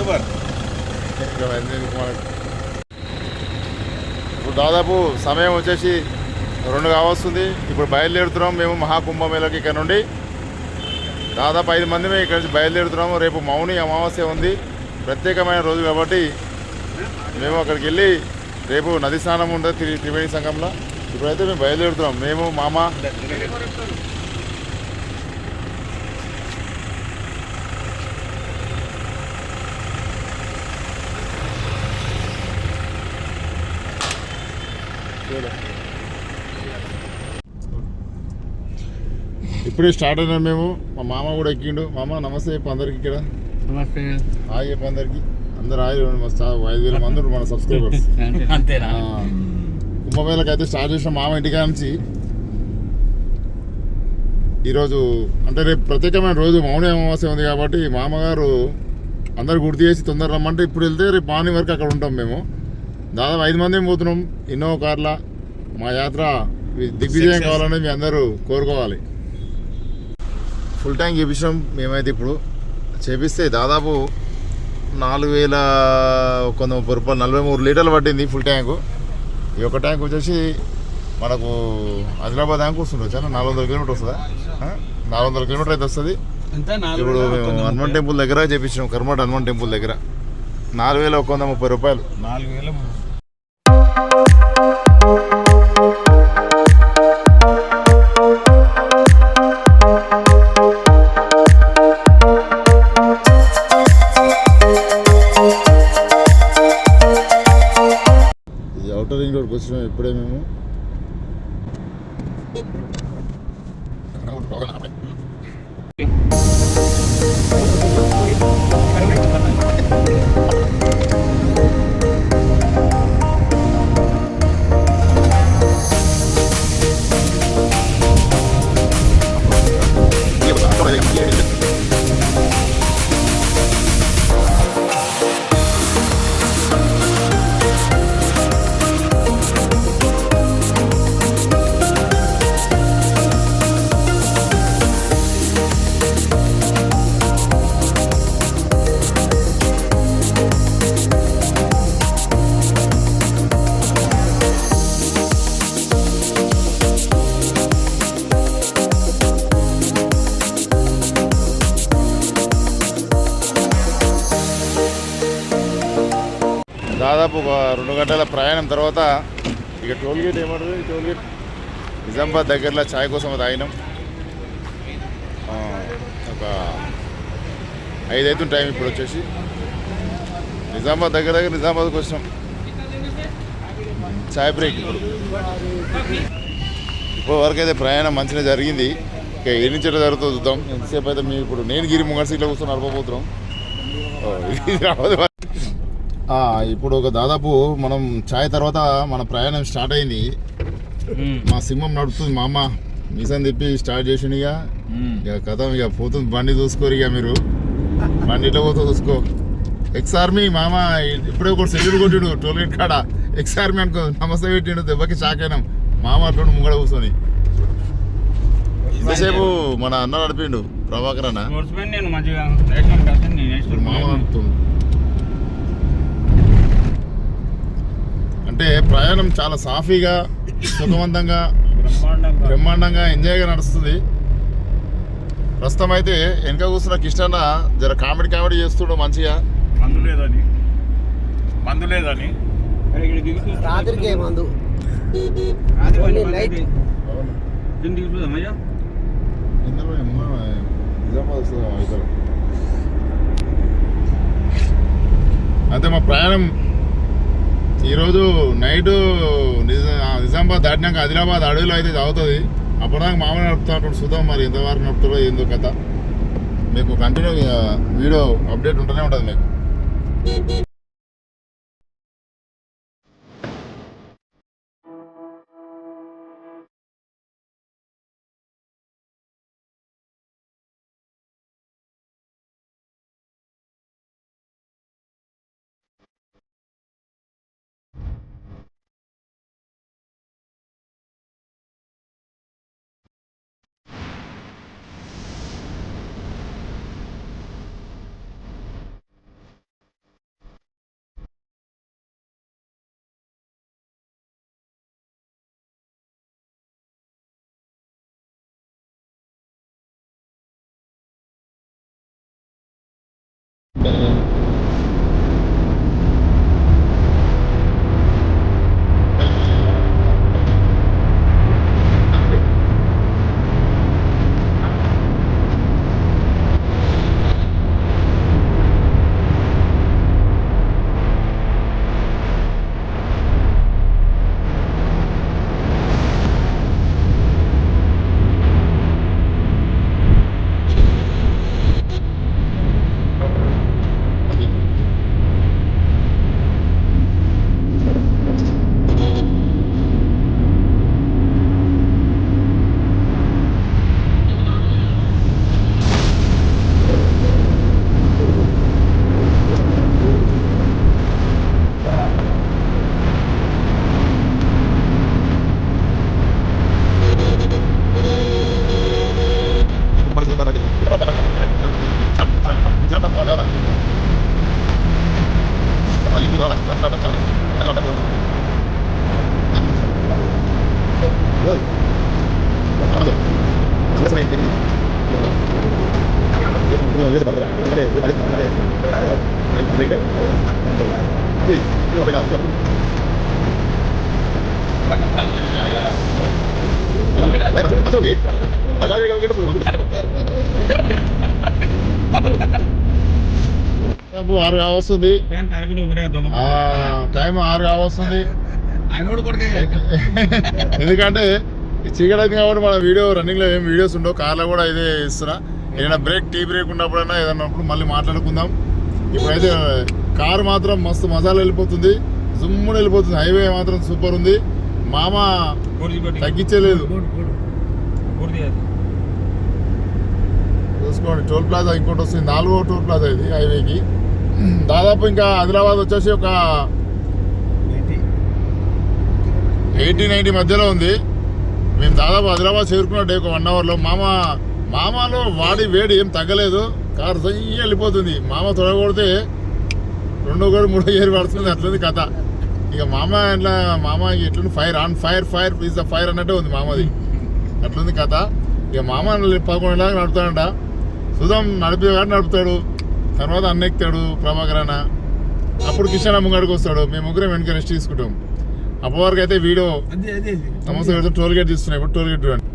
Super. ఇప్పుడు దాదాపు సమయం వచ్చేసి 2 కావస్తుంది. ఇప్పుడు బయలుదేరుతున్నాం మేము మహాకుంభమేళకి. ఇక్కడ నుండి దాదాపు 5 మంది ఇక్కడ నుంచి బయలుదేరుతున్నాము. రేపు మౌని అమావాస్య ఉంది, ప్రత్యేకమైన రోజు కాబట్టి మేము అక్కడికి వెళ్ళి రేపు నది స్నానం ఉంటుంది త్రివేణి సంఘంలో. ఇప్పుడైతే మేము బయలుదేరుతున్నాం, మేము మామ. ఇప్పుడే స్టార్ట్ అయినాం మేము. మా మామ కూడా ఎక్కిండు. మామ నమస్తే చెప్పు అందరికి. ఇక్కడ నమస్తే హాయ్ చెప్పు అందరికి. అందరు హాయ్. 5,000 మంది మన సబ్స్క్రైబర్స్. కుంభమేళకి అయితే స్టార్ట్ చేసిన మామ ఇంటికా నుంచి. ఈరోజు అంటే రేపు ప్రత్యేకమైన రోజు మౌని అమావాస్య ఉంది కాబట్టి మామగారు అందరు గుర్తు చేసి తొందర రమ్మంటే ఇప్పుడు వెళ్తే రేపు మార్నింగ్ వరకు అక్కడ ఉంటాం మేము. దాదాపు 5 మంది పోతున్నాం ఇన్నోవా కార్లా. మా యాత్ర దిగ్విజయం కావాలని మీ అందరూ కోరుకోవాలి. ఫుల్ ట్యాంక్ చేపించాం మేమైతే. ఇప్పుడు చేపిస్తే దాదాపు 4,130 రూపాయలు, 43 లీటర్లు పట్టింది ఫుల్ ట్యాంకు. ఈ ఒక ట్యాంక్ వచ్చేసి మనకు ఆదిలాబాద్ ట్యాంక్ వస్తుంది. చాలా 400 కిలోమీటర్ వస్తుందా? 400 కిలోమీటర్ అయితే వస్తుంది. ఇప్పుడు మేము హనుమాన్ టెంపుల్ దగ్గర చేపించాం, కర్మట హనుమాన్ టెంపుల్ దగ్గర. 4,130 రూపాయలు. 4,000. అవుటర్ రింగ్ రోడ్కి వచ్చినాం ఇప్పుడే మేము. దాదాపు ఒక 2 గంటల ప్రయాణం తర్వాత ఇక టోల్గేట్ ఏమంటుంది, టోల్గేట్ నిజామాబాద్ దగ్గరలో ఛాయ్ కోసం తాగినాం. ఒక 5 అవుతుంది టైం. ఇప్పుడు వచ్చేసి నిజామాబాద్ దగ్గర నిజామాబాద్కి వచ్చినాం. ఛాయ్ బ్రేక్. ఇప్పుడు వరకు అయితే ప్రయాణం మంచిగా జరిగింది. ఇక ఎన్ని చెట్టు జరుగుతుందో చూద్దాం. ఎంతసేపు అయితే మేము ఇప్పుడు నేను గిరి ముంగడ సీట్లో కూర్చొని నడపబోతున్నాం. ఇప్పుడు ఒక దాదాపు మనం ఛాయ్ తర్వాత మన ప్రయాణం స్టార్ట్ అయింది. మా సింహం నడుపుతుంది. మా అమ్మ మిషన్ తిప్పి స్టార్ట్ చేసిండు. ఇక కథ ఇక పోతుంది. బండి చూసుకోరు. ఇక మీరు బండి ఇట్లా పోతుంది చూసుకో. ఎక్స్ ఆర్మీ మామ ఇప్పుడే ఒకటి సెల్యూట్ కొట్టిడు టోల్గేట్ కాడ. ఎక్స్ ఆర్మీ అనుకో నమస్తే పెట్టిండు. దెబ్బకి షాక్ అయినాం. మామ అట్లా ముంగడ కూర్చొని. ఇంతసేపు మన అన్న నడిపిండు ప్రభాకర్ అన్న. మామ నడుపుతుంది. అంటే ప్రయాణం చాలా సాఫీగా, సుఖవంతంగా, బ్రహ్మాండంగా, ఎంజాయ్గా నడుస్తుంది. ప్రస్తుతం అయితే వెనక కూర్చున్న కిష్టన్న జర కామెడీ చేస్తుండు మంచిగా. మందు లేదని రాత్రికి మందు అయితే మా ప్రయాణం ఈరోజు నైటు నిజామాబాద్ దాటినాక ఆదిలాబాద్ అడవిలో అయితే అవుతుంది. అప్పటిదాకా మామూలు నడుపుతా ఉంటాడు. చూద్దాం మరి ఎంతవరకు నడుపుతాడో ఏందో కథ. మీకు కంటిన్యూ వీడియో అప్డేట్ ఉంటూనే ఉంటుంది మీకు. ఆరు కావస్తుంది, టైం 6 కావస్తుంది. ఎందుకంటే చీకటి కాబట్టి మన వీడియో రన్నింగ్లో ఏం వీడియోస్ ఉండవు. కార్లో కూడా ఇదే ఇస్తున్నా. ఏదైనా బ్రేక్ టీ బ్రేక్ ఉన్నప్పుడైనా ఏదన్నా మళ్ళీ మాట్లాడుకుందాం. ఇప్పుడైతే కారు మాత్రం మస్తు మజాలు వెళ్ళిపోతుంది, జుమ్మున వెళ్ళిపోతుంది. హైవే మాత్రం సూపర్ ఉంది. మామ తగ్గించలేదు. చూసుకోండి, టోల్ ప్లాజా ఇంకోటి వస్తుంది, 4వ టోల్ ప్లాజా ఇది హైవేకి. దాదాపు ఇంకా ఆదిలాబాద్ వచ్చేసి ఒక 80-90 మధ్యలో ఉంది. మేము దాదాపు ఆదిలాబాద్ చేరుకున్నట్టే ఒక 1 అవర్లో. మామలో వాడి వేడి ఏం తగ్గలేదు, కారు సయ్యి వెళ్ళిపోతుంది. మామ తొడగొడితే 2వ గేరు 3వ గేరు పడుతుంది, అట్లుంది కథ. ఇక మామ ఎట్లుంది, fire on fire, fire is the fire అన్నట్టే ఉంది మామది, అట్లుంది కథ. ఇక మామ 11 దాకా నడుపుతాడంట. సుధం నడిపేవాడు నడుపుతాడు, తర్వాత అన్న ఎక్కుతాడు ప్రభాకర్ అన్న, అప్పుడు కిషన్ ముంగడికి వస్తాడు. మేము ముగ్గురం వెనక రెస్ట్ తీసుకుంటాం. అప్పటి వరకు అయితే వీడియో సమస్య టోల్ గేట్ తీస్తున్నాయి. ఇప్పుడు టోల్ గేట్ చూడండి.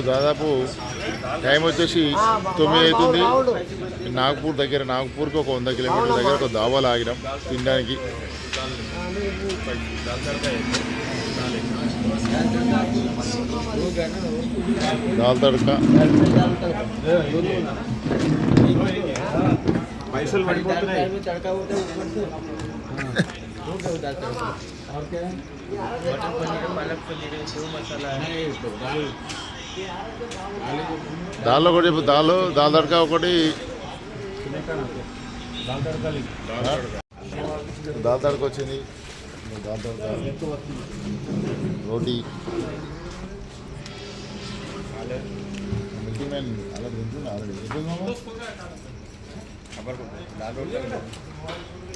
దాదాపు టైం వచ్చేసి 9 అవుతుంది. నాగపూర్కి ఒక 100 కిలోమీటర్ల దగ్గర ఒక దాబాలో ఆగినాం తినడానికి. దాల్ తడక దాల్లో ఒకటి చెప్పు. దాల్ తడక ఒకటి, దాల్ తడక వచ్చింది, దాల్ తడక రోటీ,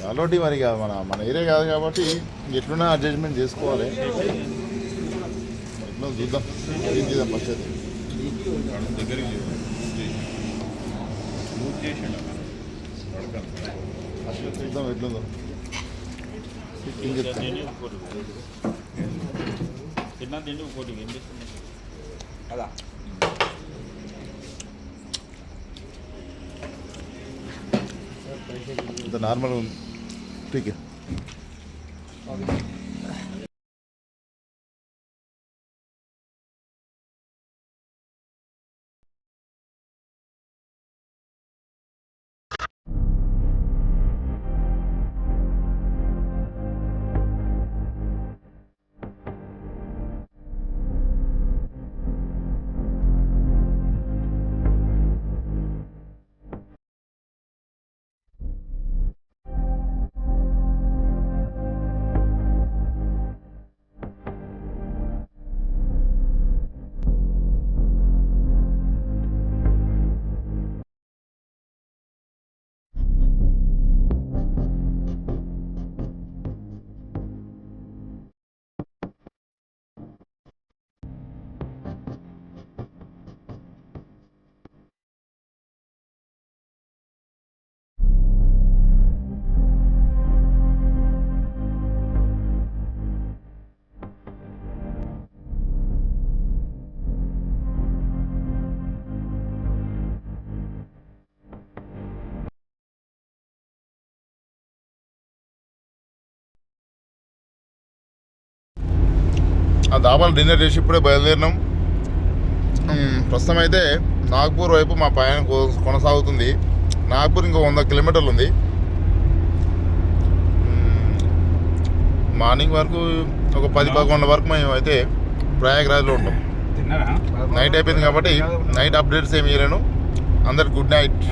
దాల్ రోటీ. మరి మన ఏరియా కాదు కాబట్టి ఎట్లున్నా అడ్జస్ట్మెంట్ చేసుకోవాలి. ఎట్లా చూద్దాం, ఏం చేద్దాం ఫస్ట్ అయితే. చూద్దాం ఎట్లుందో నార్మల్ ठीक है. డాబాలో డిన్నర్ చేసి ఇప్పుడే బయలుదేరినాం. ప్రస్తుతం అయితే నాగ్పూర్ వైపు మా ప్రయాణం కొనసాగుతుంది. నాగ్పూర్ ఇంకో 100 కిలోమీటర్లు ఉంది. మార్నింగ్ వరకు ఒక 10-11 వరకు మేము అయితే ప్రయాగ్రాజ్లో ఉంటాం. నైట్ అయిపోయింది కాబట్టి నైట్ అప్డేట్స్ ఏమి ఇవ్వలేను. అందరికి గుడ్ నైట్.